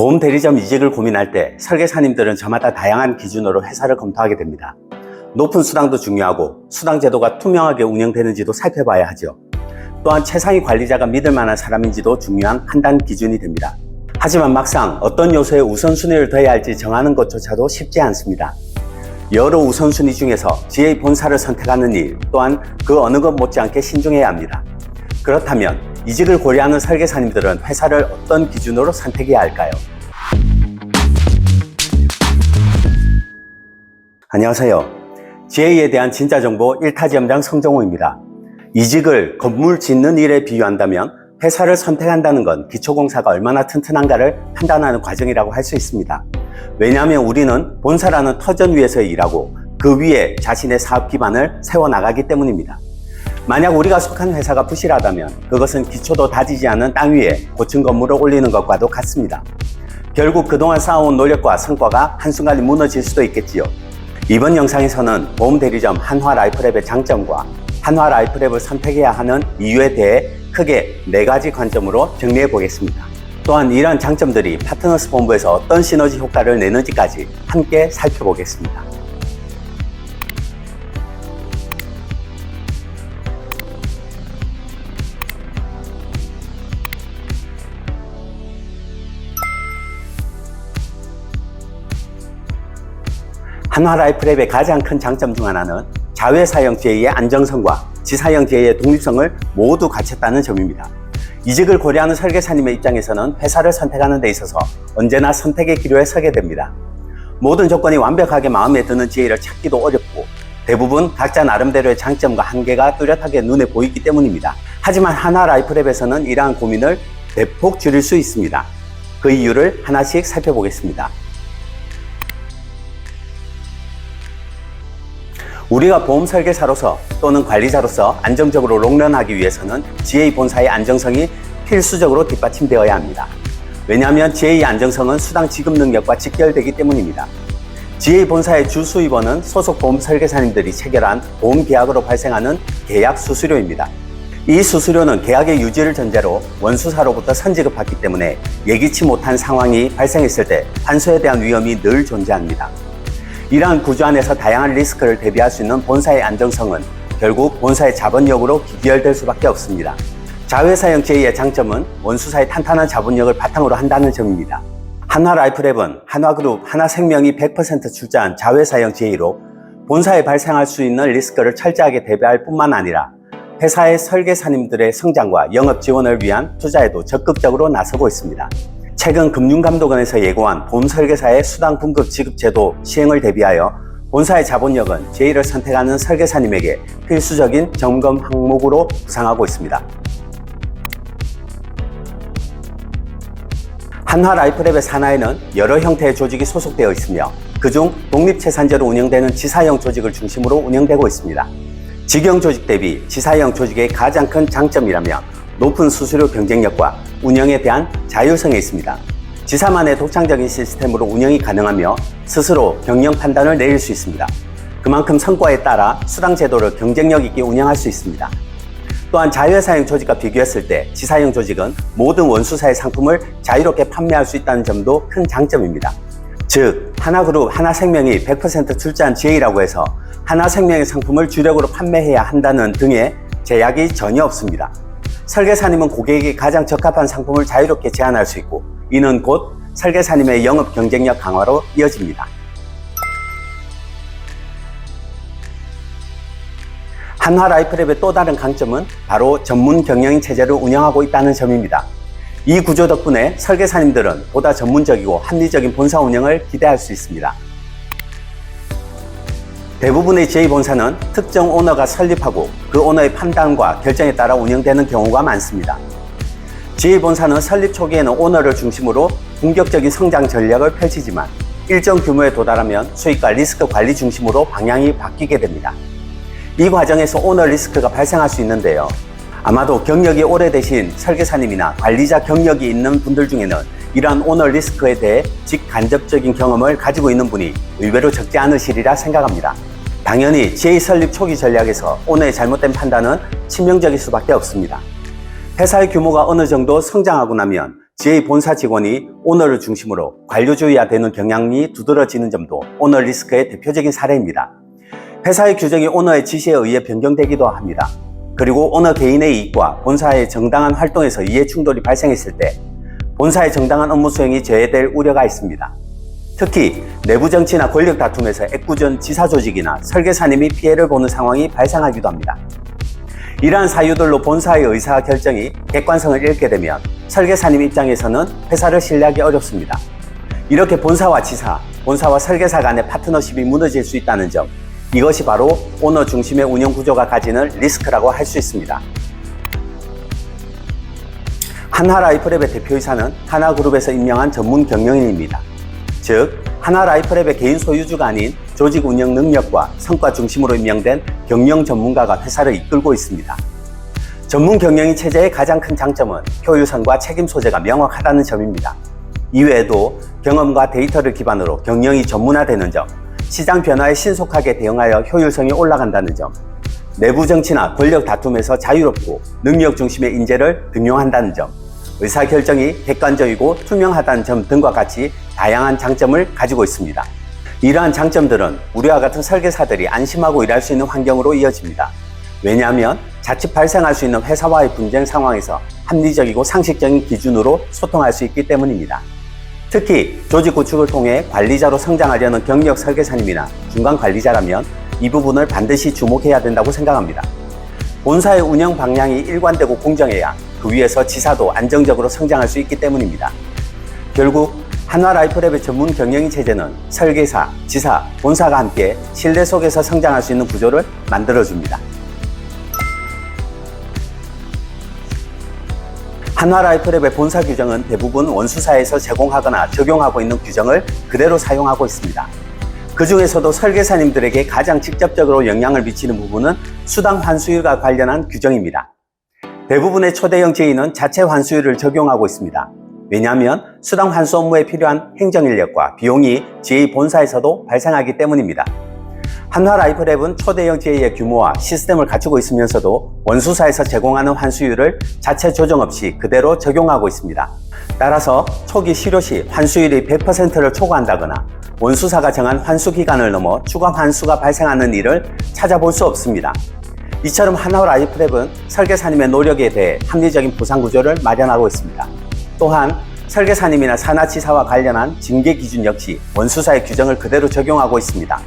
보험 대리점 이직을 고민할 때 설계사님들은 저마다 다양한 기준으로 회사를 검토하게 됩니다. 높은 수당도 중요하고 수당 제도가 투명하게 운영되는지도 살펴봐야 하죠. 또한 최상위 관리자가 믿을 만한 사람인지도 중요한 판단 기준이 됩니다. 하지만 막상 어떤 요소에 우선순위를 둬야 할지 정하는 것조차도 쉽지 않습니다. 여러 우선순위 중에서 GA 본사를 선택하는 일 또한 그 어느 것 못지않게 신중해야 합니다. 그렇다면 이직을 고려하는 설계사님들은 회사를 어떤 기준으로 선택해야 할까요? 안녕하세요. GA에 대한 진짜 정보 1타지점장 성정호입니다. 이직을 건물 짓는 일에 비유한다면 회사를 선택한다는 건 기초공사가 얼마나 튼튼한가를 판단하는 과정이라고 할 수 있습니다. 왜냐하면 우리는 본사라는 터전 위에서 일하고 그 위에 자신의 사업 기반을 세워나가기 때문입니다. 만약 우리가 속한 회사가 부실하다면 그것은 기초도 다지지 않은 땅 위에 고층 건물을 올리는 것과도 같습니다. 결국 그동안 쌓아온 노력과 성과가 한순간에 무너질 수도 있겠지요. 이번 영상에서는 보험 대리점 한화라이프랩의 장점과 한화라이프랩을 선택해야 하는 이유에 대해 크게 4가지 관점으로 정리해 보겠습니다. 또한 이러한 장점들이 파트너스 본부에서 어떤 시너지 효과를 내는지까지 함께 살펴보겠습니다. 한화라이프랩의 가장 큰 장점 중 하나는 자회사형 GA의 안정성과 지사형 GA의 독립성을 모두 갖췄다는 점입니다. 이직을 고려하는 설계사님의 입장에서는 회사를 선택하는 데 있어서 언제나 선택의 기로에 서게 됩니다. 모든 조건이 완벽하게 마음에 드는 GA를 찾기도 어렵고 대부분 각자 나름대로의 장점과 한계가 뚜렷하게 눈에 보이기 때문입니다. 하지만 한화라이프랩에서는 이러한 고민을 대폭 줄일 수 있습니다. 그 이유를 하나씩 살펴보겠습니다. 우리가 보험 설계사로서 또는 관리자로서 안정적으로 롱런하기 위해서는 GA 본사의 안정성이 필수적으로 뒷받침되어야 합니다. 왜냐하면 GA 안정성은 수당 지급 능력과 직결되기 때문입니다. GA 본사의 주 수입원은 소속 보험 설계사님들이 체결한 보험 계약으로 발생하는 계약 수수료입니다. 이 수수료는 계약의 유지를 전제로 원수사로부터 선지급받기 때문에 예기치 못한 상황이 발생했을 때 환수에 대한 위험이 늘 존재합니다. 이러한 구조 안에서 다양한 리스크를 대비할 수 있는 본사의 안정성은 결국 본사의 자본력으로 기결될 수밖에 없습니다. 자회사형 GA의 장점은 원수사의 탄탄한 자본력을 바탕으로 한다는 점입니다. 한화라이프랩은 한화그룹, 하나생명이 100% 출자한 자회사형 GA로 본사에 발생할 수 있는 리스크를 철저하게 대비할 뿐만 아니라 회사의 설계사님들의 성장과 영업 지원을 위한 투자에도 적극적으로 나서고 있습니다. 최근 금융감독원에서 예고한 보험 설계사의 수당 분급 지급 제도 시행을 대비하여 본사의 자본력은 GA를 선택하는 설계사님에게 필수적인 점검 항목으로 부상하고 있습니다. 한화라이프랩의 산하에는 여러 형태의 조직이 소속되어 있으며 그중 독립체산제로 운영되는 지사형 조직을 중심으로 운영되고 있습니다. 직영 조직 대비 지사형 조직의 가장 큰 장점이라면 높은 수수료 경쟁력과 운영에 대한 자율성에 있습니다. 지사만의 독창적인 시스템으로 운영이 가능하며 스스로 경영 판단을 내릴 수 있습니다. 그만큼 성과에 따라 수당 제도를 경쟁력 있게 운영할 수 있습니다. 또한 자회사형 조직과 비교했을 때 지사형 조직은 모든 원수사의 상품을 자유롭게 판매할 수 있다는 점도 큰 장점입니다. 즉, 하나그룹, 하나생명이 100% 출자한 GA라고 해서 하나생명의 상품을 주력으로 판매해야 한다는 등의 제약이 전혀 없습니다. 설계사님은 고객에게 가장 적합한 상품을 자유롭게 제안할 수 있고 이는 곧 설계사님의 영업 경쟁력 강화로 이어집니다. 한화라이프랩의 또 다른 강점은 바로 전문 경영인 체제를 운영하고 있다는 점입니다. 이 구조 덕분에 설계사님들은 보다 전문적이고 합리적인 본사 운영을 기대할 수 있습니다. 대부분의 GA 본사는 특정 오너가 설립하고 그 오너의 판단과 결정에 따라 운영되는 경우가 많습니다. GA 본사는 설립 초기에는 오너를 중심으로 공격적인 성장 전략을 펼치지만 일정 규모에 도달하면 수익과 리스크 관리 중심으로 방향이 바뀌게 됩니다. 이 과정에서 오너 리스크가 발생할 수 있는데요. 아마도 경력이 오래되신 설계사님이나 관리자 경력이 있는 분들 중에는 이러한 오너 리스크에 대해 직간접적인 경험을 가지고 있는 분이 의외로 적지 않으시리라 생각합니다. 당연히 GA 설립 초기 전략에서 오너의 잘못된 판단은 치명적일 수밖에 없습니다. 회사의 규모가 어느 정도 성장하고 나면 GA 본사 직원이 오너를 중심으로 관료주의화되는 경향이 두드러지는 점도 오너 리스크의 대표적인 사례입니다. 회사의 규정이 오너의 지시에 의해 변경되기도 합니다. 그리고 오너 개인의 이익과 본사의 정당한 활동에서 이해 충돌이 발생했을 때 본사의 정당한 업무 수행이 제외될 우려가 있습니다. 특히 내부 정치나 권력 다툼에서 애꿎은 지사 조직이나 설계사님이 피해를 보는 상황이 발생하기도 합니다. 이러한 사유들로 본사의 의사 결정이 객관성을 잃게 되면 설계사님 입장에서는 회사를 신뢰하기 어렵습니다. 이렇게 본사와 지사, 본사와 설계사 간의 파트너십이 무너질 수 있다는 점, 이것이 바로 오너 중심의 운영 구조가 가지는 리스크라고 할 수 있습니다. 한화라이프랩의 대표이사는 하나그룹에서 임명한 전문 경영인입니다. 즉, 한화라이프랩의 개인 소유주가 아닌 조직 운영 능력과 성과 중심으로 임명된 경영 전문가가 회사를 이끌고 있습니다. 전문 경영인 체제의 가장 큰 장점은 효율성과 책임 소재가 명확하다는 점입니다. 이외에도 경험과 데이터를 기반으로 경영이 전문화되는 점, 시장 변화에 신속하게 대응하여 효율성이 올라간다는 점, 내부 정치나 권력 다툼에서 자유롭고 능력 중심의 인재를 등용한다는 점, 의사결정이 객관적이고 투명하다는 점 등과 같이 다양한 장점을 가지고 있습니다. 이러한 장점들은 우리와 같은 설계사들이 안심하고 일할 수 있는 환경으로 이어집니다. 왜냐하면 자칫 발생할 수 있는 회사와의 분쟁 상황에서 합리적이고 상식적인 기준으로 소통할 수 있기 때문입니다. 특히 조직 구축을 통해 관리자로 성장하려는 경력 설계사님이나 중간 관리자라면 이 부분을 반드시 주목해야 된다고 생각합니다. 본사의 운영 방향이 일관되고 공정해야 그 위에서 지사도 안정적으로 성장할 수 있기 때문입니다. 결국 한화라이프랩의 전문 경영인 체제는 설계사, 지사, 본사가 함께 신뢰 속에서 성장할 수 있는 구조를 만들어줍니다. 한화라이프랩의 본사 규정은 대부분 원수사에서 제공하거나 적용하고 있는 규정을 그대로 사용하고 있습니다. 그 중에서도 설계사님들에게 가장 직접적으로 영향을 미치는 부분은 수당 환수율과 관련한 규정입니다. 대부분의 초대형 GA는 자체 환수율을 적용하고 있습니다. 왜냐하면 수당 환수 업무에 필요한 행정인력과 비용이 GA 본사에서도 발생하기 때문입니다. 한화라이프랩은 초대형 GA의 규모와 시스템을 갖추고 있으면서도 원수사에서 제공하는 환수율을 자체 조정 없이 그대로 적용하고 있습니다. 따라서 초기 실효 시 환수율이 100%를 초과한다거나 원수사가 정한 환수 기간을 넘어 추가 환수가 발생하는 일을 찾아볼 수 없습니다. 이처럼 한화라이프랩은 설계사님의 노력에 대해 합리적인 보상 구조를 마련하고 있습니다. 또한 설계사님이나 산하지사와 관련한 징계 기준 역시 원수사의 규정을 그대로 적용하고 있습니다.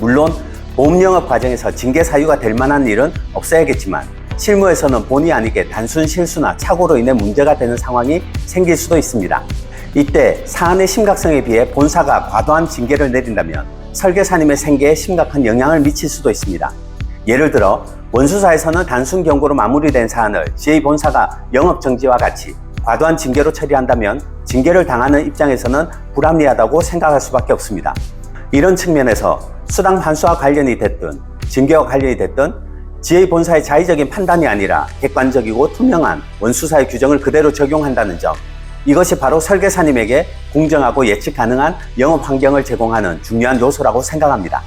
물론 보험 영업 과정에서 징계 사유가 될 만한 일은 없어야겠지만 실무에서는 본의 아니게 단순 실수나 착오로 인해 문제가 되는 상황이 생길 수도 있습니다. 이때 사안의 심각성에 비해 본사가 과도한 징계를 내린다면 설계사님의 생계에 심각한 영향을 미칠 수도 있습니다. 예를 들어 원수사에서는 단순 경고로 마무리된 사안을 GA 본사가 영업정지와 같이 과도한 징계로 처리한다면 징계를 당하는 입장에서는 불합리하다고 생각할 수밖에 없습니다. 이런 측면에서 수당 환수와 관련이 됐든 징계와 관련이 됐든 GA 본사의 자의적인 판단이 아니라 객관적이고 투명한 원수사의 규정을 그대로 적용한다는 점, 이것이 바로 설계사님에게 공정하고 예측 가능한 영업 환경을 제공하는 중요한 요소라고 생각합니다.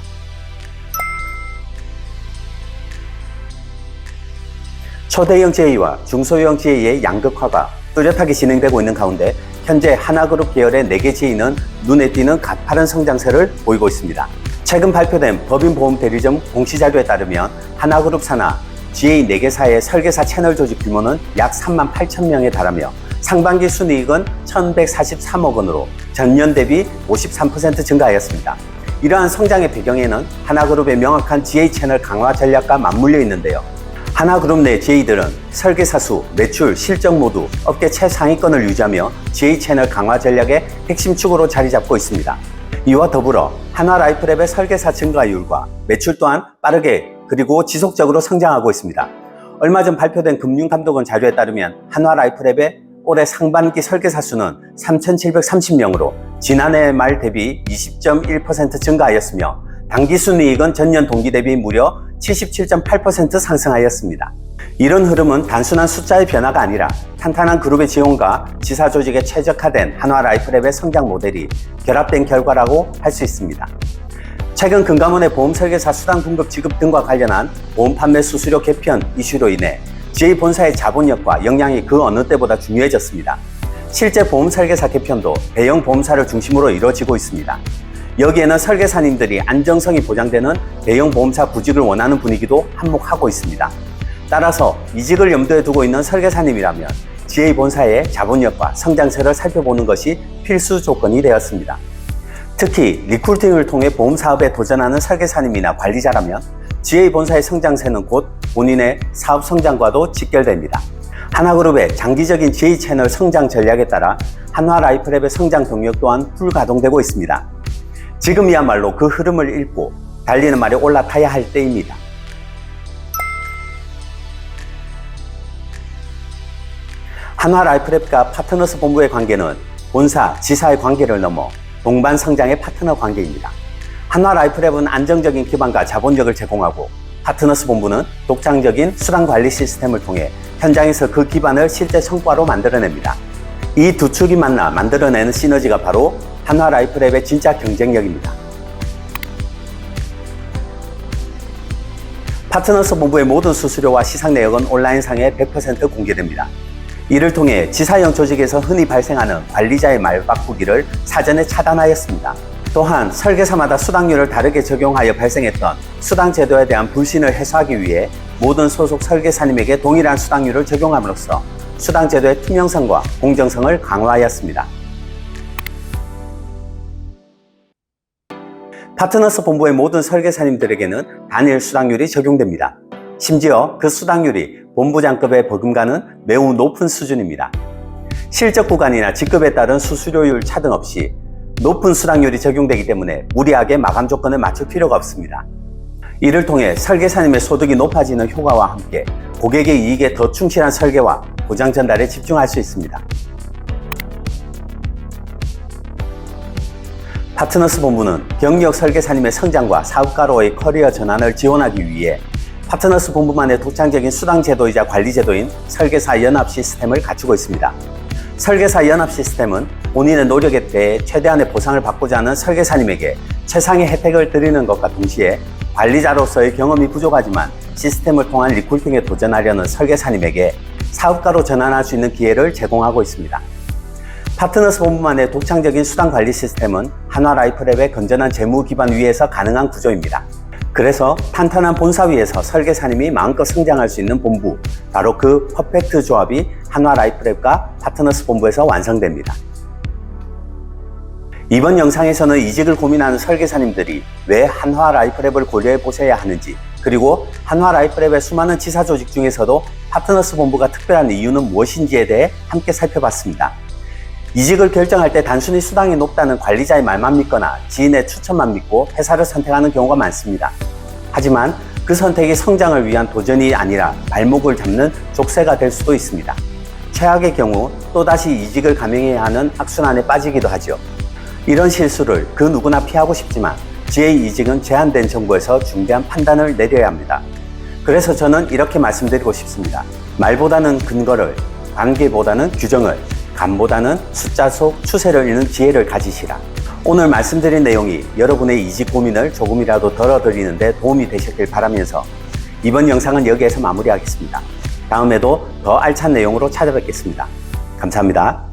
초대형 GA와 중소형 GA의 양극화가 뚜렷하게 진행되고 있는 가운데 현재 하나그룹 계열의 4개 GA는 눈에 띄는 가파른 성장세를 보이고 있습니다. 최근 발표된 법인보험대리점 공시자료에 따르면 하나그룹 산하 GA 4개사의 설계사 채널 조직 규모는 약 3만 8천 명에 달하며 상반기 순이익은 1,143억 원으로 전년 대비 53% 증가하였습니다. 이러한 성장의 배경에는 하나그룹의 명확한 GA 채널 강화 전략과 맞물려 있는데요. 하나그룹 내 GA들은 설계사 수, 매출, 실적 모두 업계 최상위권을 유지하며 GA 채널 강화 전략의 핵심 축으로 자리 잡고 있습니다. 이와 더불어 한화라이프랩의 설계사 증가율과 매출 또한 빠르게 그리고 지속적으로 성장하고 있습니다. 얼마 전 발표된 금융감독원 자료에 따르면 한화라이프랩의 올해 상반기 설계사 수는 3,730명으로 지난해 말 대비 20.1% 증가하였으며 당기순이익은 전년 동기 대비 무려 77.8% 상승하였습니다. 이런 흐름은 단순한 숫자의 변화가 아니라 탄탄한 그룹의 지원과 지사 조직에 최적화된 한화라이프랩의 성장 모델이 결합된 결과라고 할 수 있습니다. 최근 금감원의 보험 설계사 수당 공급 지급 등과 관련한 보험 판매 수수료 개편 이슈로 인해 GA 본사의 자본력과 역량이 그 어느 때보다 중요해졌습니다. 실제 보험 설계사 개편도 대형 보험사를 중심으로 이루어지고 있습니다. 여기에는 설계사님들이 안정성이 보장되는 대형 보험사 구직을 원하는 분위기도 한몫하고 있습니다. 따라서 이직을 염두에 두고 있는 설계사님이라면 GA 본사의 자본력과 성장세를 살펴보는 것이 필수 조건이 되었습니다. 특히 리크루팅을 통해 보험 사업에 도전하는 설계사님이나 관리자라면 GA 본사의 성장세는 곧 본인의 사업 성장과도 직결됩니다. 하나그룹의 장기적인 GA 채널 성장 전략에 따라 한화라이프랩의 성장 동력 또한 풀가동되고 있습니다. 지금이야말로 그 흐름을 잇고 달리는 말에 올라타야 할 때입니다. 한화라이프랩과 파트너스 본부의 관계는 본사, 지사의 관계를 넘어 동반 성장의 파트너 관계입니다. 한화라이프랩은 안정적인 기반과 자본력을 제공하고 파트너스 본부는 독창적인 수당 관리 시스템을 통해 현장에서 그 기반을 실제 성과로 만들어냅니다. 이 두 축이 만나 만들어내는 시너지가 바로 한화라이프랩의 진짜 경쟁력입니다. 파트너스 본부의 모든 수수료와 시상 내역은 온라인상에 100% 공개됩니다. 이를 통해 지사형 조직에서 흔히 발생하는 관리자의 말 바꾸기를 사전에 차단하였습니다. 또한 설계사마다 수당률을 다르게 적용하여 발생했던 수당 제도에 대한 불신을 해소하기 위해 모든 소속 설계사님에게 동일한 수당률을 적용함으로써 수당 제도의 투명성과 공정성을 강화하였습니다. 파트너스 본부의 모든 설계사님들에게는 단일 수당률이 적용됩니다. 심지어 그 수당률이 본부장급의 버금가는 매우 높은 수준입니다. 실적 구간이나 직급에 따른 수수료율 차등 없이 높은 수당률이 적용되기 때문에 무리하게 마감 조건을 맞출 필요가 없습니다. 이를 통해 설계사님의 소득이 높아지는 효과와 함께 고객의 이익에 더 충실한 설계와 보장 전달에 집중할 수 있습니다. 파트너스 본부는 경력 설계사님의 성장과 사업가로의 커리어 전환을 지원하기 위해 파트너스 본부만의 독창적인 수당 제도이자 관리 제도인 설계사 연합 시스템을 갖추고 있습니다. 설계사 연합 시스템은 본인의 노력에 대해 최대한의 보상을 받고자 하는 설계사님에게 최상의 혜택을 드리는 것과 동시에 관리자로서의 경험이 부족하지만 시스템을 통한 리크루팅에 도전하려는 설계사님에게 사업가로 전환할 수 있는 기회를 제공하고 있습니다. 파트너스 본부만의 독창적인 수당 관리 시스템은 한화라이프랩의 건전한 재무 기반 위에서 가능한 구조입니다. 그래서 탄탄한 본사 위에서 설계사님이 마음껏 성장할 수 있는 본부, 바로 그 퍼펙트 조합이 한화라이프랩과 파트너스 본부에서 완성됩니다. 이번 영상에서는 이직을 고민하는 설계사님들이 왜 한화라이프랩을 고려해 보셔야 하는지, 그리고 한화라이프랩의 수많은 지사 조직 중에서도 파트너스 본부가 특별한 이유는 무엇인지에 대해 함께 살펴봤습니다. 이직을 결정할 때 단순히 수당이 높다는 관리자의 말만 믿거나 지인의 추천만 믿고 회사를 선택하는 경우가 많습니다. 하지만 그 선택이 성장을 위한 도전이 아니라 발목을 잡는 족쇄가 될 수도 있습니다. 최악의 경우 또다시 이직을 감행해야 하는 악순환에 빠지기도 하죠. 이런 실수를 그 누구나 피하고 싶지만 GA 이직은 제한된 정보에서 중대한 판단을 내려야 합니다. 그래서 저는 이렇게 말씀드리고 싶습니다. 말보다는 근거를, 관계보다는 규정을, 감보다는 숫자 속 추세를 읽는 지혜를 가지시라. 오늘 말씀드린 내용이 여러분의 이직 고민을 조금이라도 덜어드리는 데 도움이 되셨길 바라면서 이번 영상은 여기에서 마무리하겠습니다. 다음에도 더 알찬 내용으로 찾아뵙겠습니다. 감사합니다.